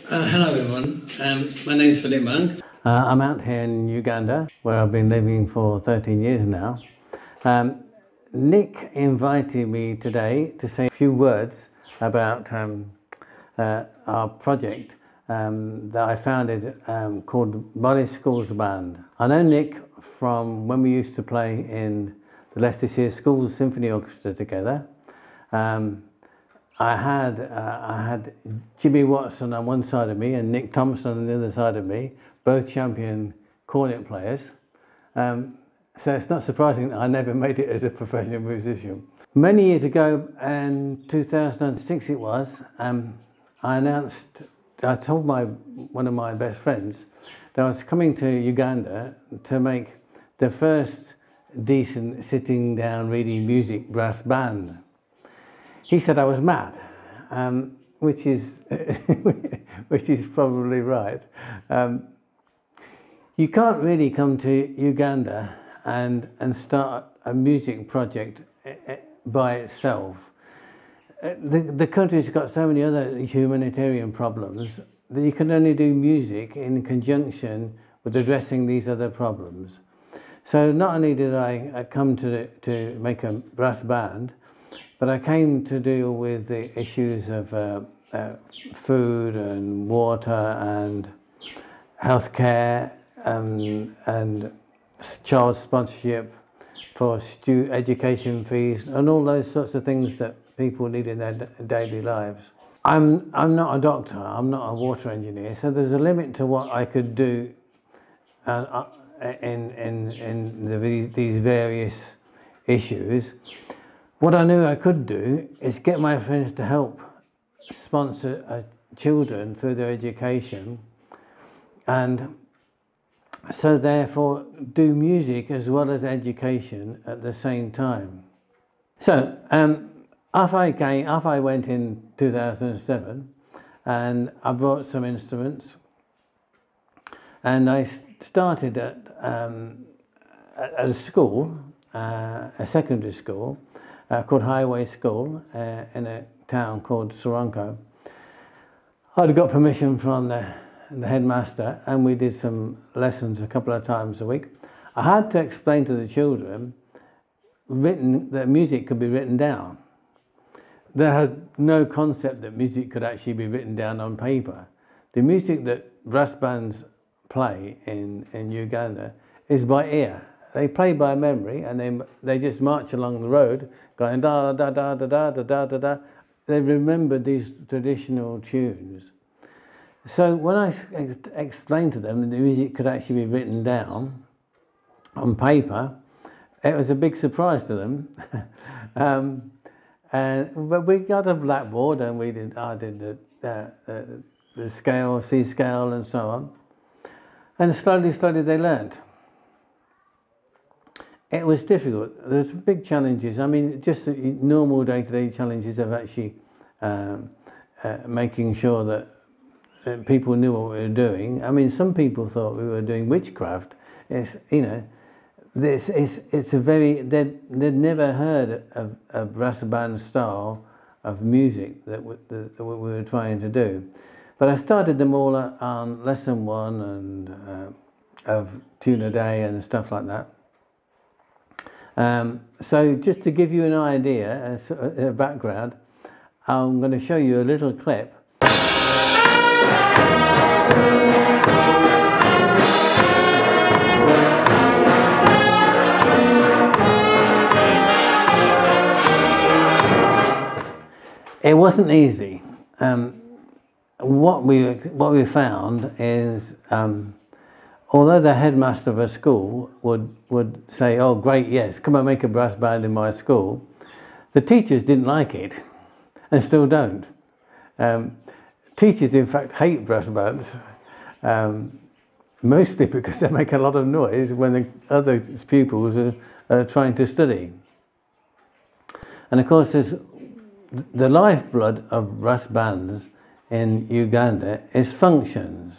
Hello everyone, my name is Mbale. I'm out here in Uganda where I've been living for 13 years now. Nick invited me today to say a few words about our project that I founded called Mbale Schools Band. I know Nick from when we used to play in the Leicestershire Schools Symphony Orchestra together. I had Jimmy Watson on one side of me and Nick Thompson on the other side of me, both champion cornet players. So it's not surprising that I never made it as a professional musician. Many years ago, in 2006 it was, I told one of my best friends that I was coming to Uganda to make the first decent sitting down reading music brass band. He said I was mad, which is probably right. You can't really come to Uganda and start a music project by itself. The country's got so many other humanitarian problems that you can only do music in conjunction with addressing these other problems. So not only did I come to make a brass band, but I came to deal with the issues of food and water and healthcare and child sponsorship for education fees and all those sorts of things that people need in their daily lives. I'm not a doctor, I'm not a water engineer, so there's a limit to what I could do in these various issues. What I knew I could do is get my friends to help sponsor children through their education, and so therefore do music as well as education at the same time. So off I went in 2007 and I brought some instruments and I started at a school, a secondary school, called Highway School in a town called Soronko. I'd got permission from the headmaster and we did some lessons a couple of times a week. I had to explain to the children that music could be written down. They had no concept that music could actually be written down on paper. The music that brass bands play in Uganda is by ear. They play by memory and they just march along the road going da da da da da da da da da. They remember these traditional tunes. So when I explained to them that the music could actually be written down on paper, it was a big surprise to them. But we got a blackboard and I did the scale, C scale and so on. And slowly they learned. It was difficult. There's big challenges. I mean, just the normal day-to-day challenges of actually making sure that people knew what we were doing. I mean, some people thought we were doing witchcraft. It's, you know, it's a very, they'd never heard of a brass band style of music that we were trying to do. But I started them all on lesson 1 and of tune a day and stuff like that. So just to give you an idea, a background, I'm going to show you a little clip. It wasn't easy. What we found is although the headmaster of a school would say, oh great, yes, come and make a brass band in my school, the teachers didn't like it and still don't. Teachers in fact hate brass bands, mostly because they make a lot of noise when the other pupils are trying to study. And of course the lifeblood of brass bands in Uganda is functions.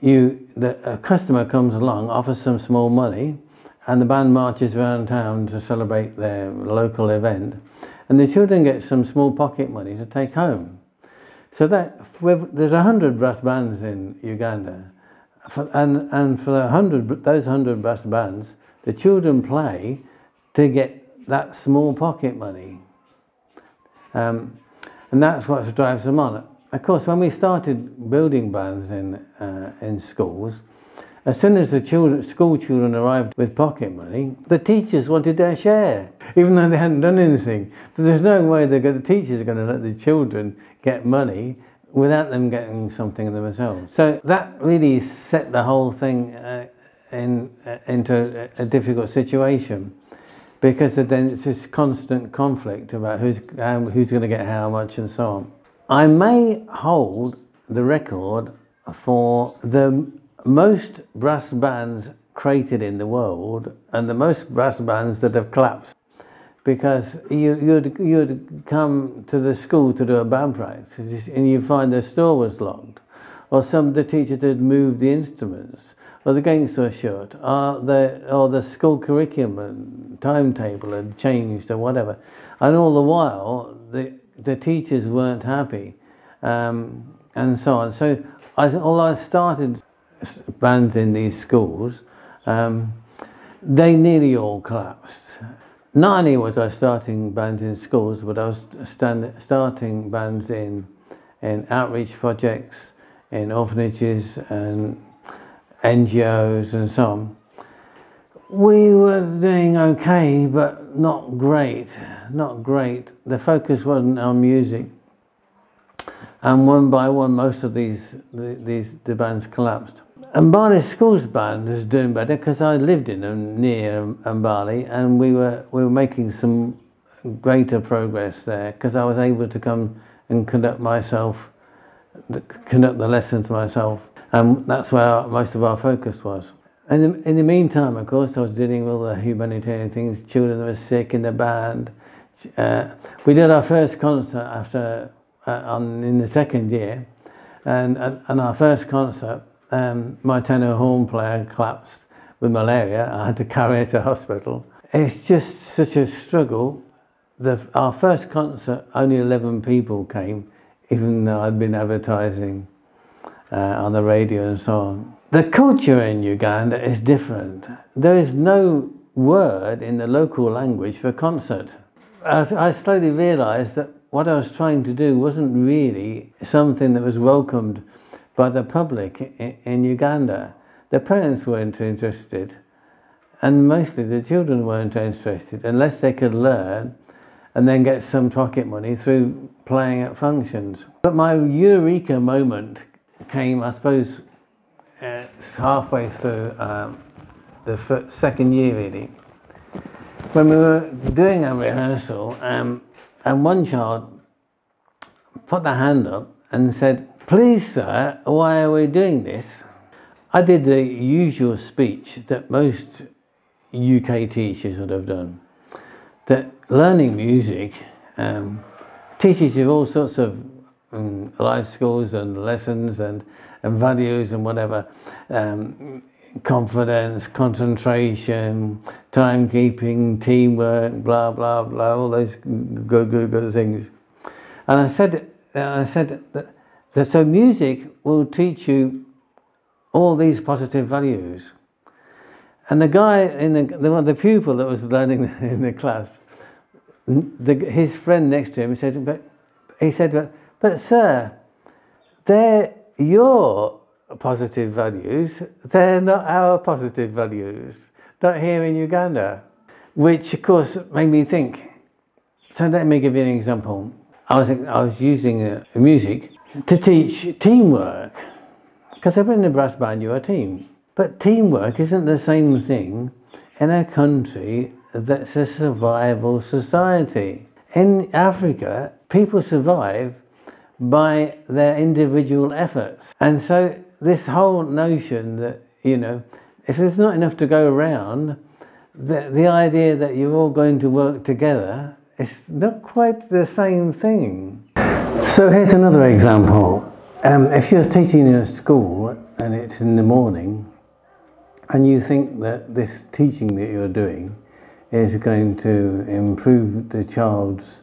A customer comes along, offers some small money, and the band marches around town to celebrate their local event, and the children get some small pocket money to take home. So there's 100 brass bands in Uganda, and for those 100 brass bands, the children play to get that small pocket money, and that's what drives them on. Of course, when we started building bands in schools, as soon as the school children arrived with pocket money, the teachers wanted their share, even though they hadn't done anything. But there's no way the teachers are going to let the children get money without them getting something themselves. So that really set the whole thing into a difficult situation, because then it's this constant conflict about who's going to get how much and so on. I may hold the record for the most brass bands created in the world and the most brass bands that have collapsed, because you'd come to the school to do a band practice and you find the store was locked, or the teachers had moved the instruments, or the gates were shut, or the school curriculum and timetable had changed or whatever, and all the while the teachers weren't happy, and so on. So although I started bands in these schools, they nearly all collapsed. Not only was I starting bands in schools, but I was starting bands in outreach projects, in orphanages and NGOs and so on. We were doing okay, but not great, not great. The focus wasn't on music. And one by one, most of the bands collapsed. Mbale Schools Band was doing better because I lived in them near Mbale, and we were making some greater progress there because I was able to come and conduct the lessons myself, and that's where most of our focus was. And in the meantime, of course, I was dealing with all the humanitarian things. Children that were sick in the band. We did our first concert in the second year, and our first concert, my tenor horn player collapsed with malaria. I had to carry her to hospital. It's just such a struggle. Our first concert, only 11 people came, even though I'd been advertising on the radio and so on. The culture in Uganda is different. There is no word in the local language for concert. I slowly realised that what I was trying to do wasn't really something that was welcomed by the public in Uganda. The parents weren't interested, and mostly the children weren't interested, unless they could learn and then get some pocket money through playing at functions. But my eureka moment came, I suppose, halfway through the second year, really, when we were doing a rehearsal, and one child put their hand up and said, "Please, sir, why are we doing this?" I did the usual speech that most UK teachers would have done, that learning music teaches you all sorts of life skills and lessons and values and whatever, confidence, concentration, timekeeping, teamwork, blah blah blah, all those good things. And I said that so music will teach you all these positive values. And the guy the pupil that was learning in the class, his friend next to him said, but sir, they're your positive values, they're not our positive values, not here in Uganda. Which of course made me think. So let me give you an example. I was using music to teach teamwork, because in the brass band you're a team. But teamwork isn't the same thing in a country that's a survival society. In Africa, people survive by their individual efforts. And so this whole notion that, if there's not enough to go around, the idea that you're all going to work together is not quite the same thing. So here's another example. If you're teaching in a school and it's in the morning, and you think that this teaching that you're doing is going to improve the child's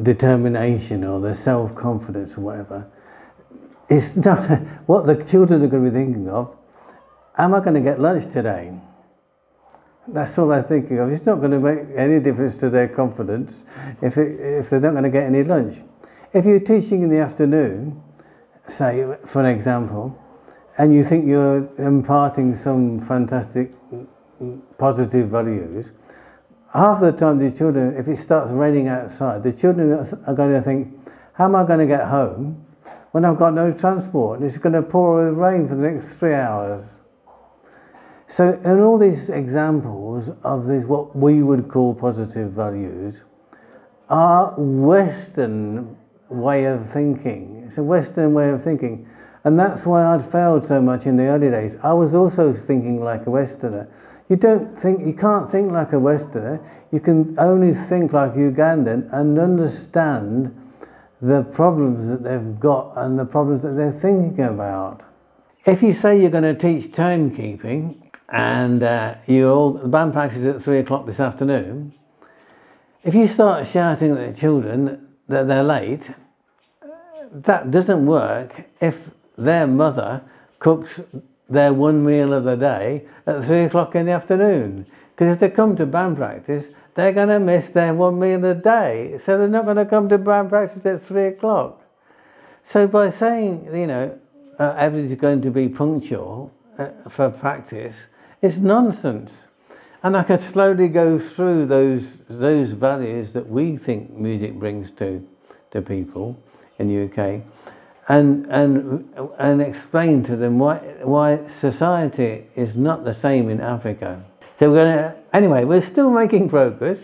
determination or the self-confidence or whatever. It's not what the children are going to be thinking of. Am I going to get lunch today? That's all they're thinking of. It's not going to make any difference to their confidence if they're not going to get any lunch. If you're teaching in the afternoon, say for an example, and you think you're imparting some fantastic positive values, half the time the children, if it starts raining outside, the children are going to think, how am I going to get home when I've got no transport and it's going to pour with rain for the next 3 hours? So in all these examples of this, what we would call positive values, are Western way of thinking. It's a Western way of thinking. And that's why I'd failed so much in the early days. I was also thinking like a Westerner. You can't think like a Westerner. You can only think like Ugandan and understand the problems that they've got and the problems that they're thinking about. If you say you're going to teach timekeeping and the band practice at 3 o'clock this afternoon, if you start shouting at the children that they're late, that doesn't work if their mother cooks their one meal of the day at 3 o'clock in the afternoon. Because if they come to band practice, they're going to miss their one meal a day. So they're not going to come to band practice at 3 o'clock. So by saying, everybody's going to be punctual for practice, it's nonsense. And I could slowly go through those values that we think music brings to people in the UK, and explain to them why society is not the same in Africa. So we're still making progress.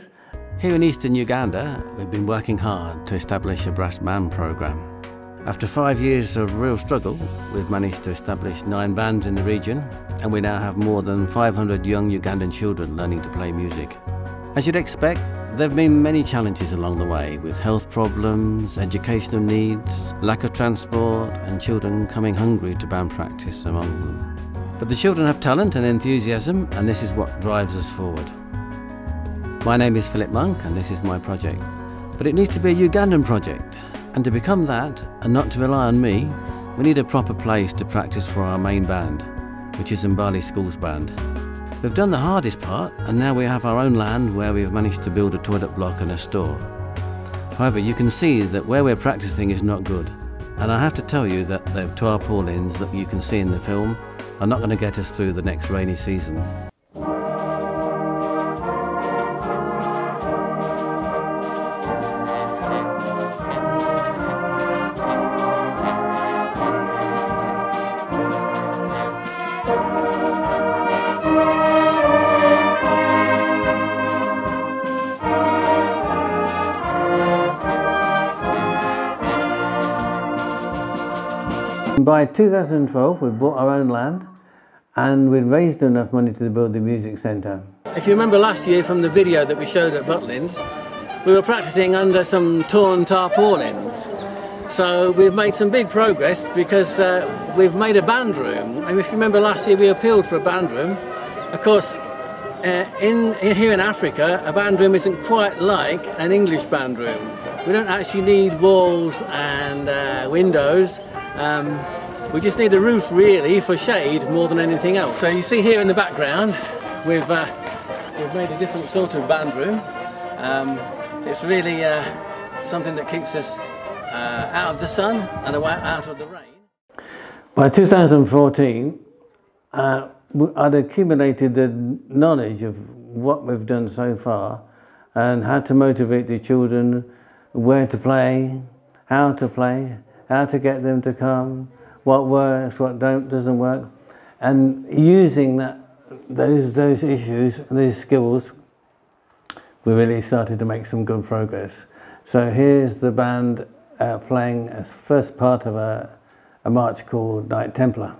Here in eastern Uganda, we've been working hard to establish a brass band program. After 5 years of real struggle, we've managed to establish 9 bands in the region, and we now have more than 500 young Ugandan children learning to play music. As you'd expect, there have been many challenges along the way, with health problems, educational needs, lack of transport, and children coming hungry to band practice among them. But the children have talent and enthusiasm, and this is what drives us forward. My name is Philip Monk, and this is my project. But it needs to be a Ugandan project. And to become that, and not to rely on me, we need a proper place to practice for our main band, which is Mbale Schools Band. We've done the hardest part, and now we have our own land where we've managed to build a toilet block and a store. However, you can see that where we're practicing is not good. And I have to tell you that the tarpaulins that you can see in the film are not going to get us through the next rainy season. By 2012, we bought our own land and we'd raised enough money to build the music centre. If you remember last year from the video that we showed at Butlins, we were practicing under some torn tarpaulins. So we've made some big progress because we've made a band room. And if you remember last year we appealed for a band room. Of course, here in Africa, a band room isn't quite like an English band room. We don't actually need walls and windows. We just need a roof really for shade more than anything else. So you see here in the background we've made a different sort of band room. It's really something that keeps us out of the sun and out of the rain. By 2014 I'd accumulated the knowledge of what we've done so far and how to motivate the children, where to play, how to get them to come, what works, what doesn't work, and using those issues, these skills, we really started to make some good progress. So here's the band playing as first part of a march called Knight Templar.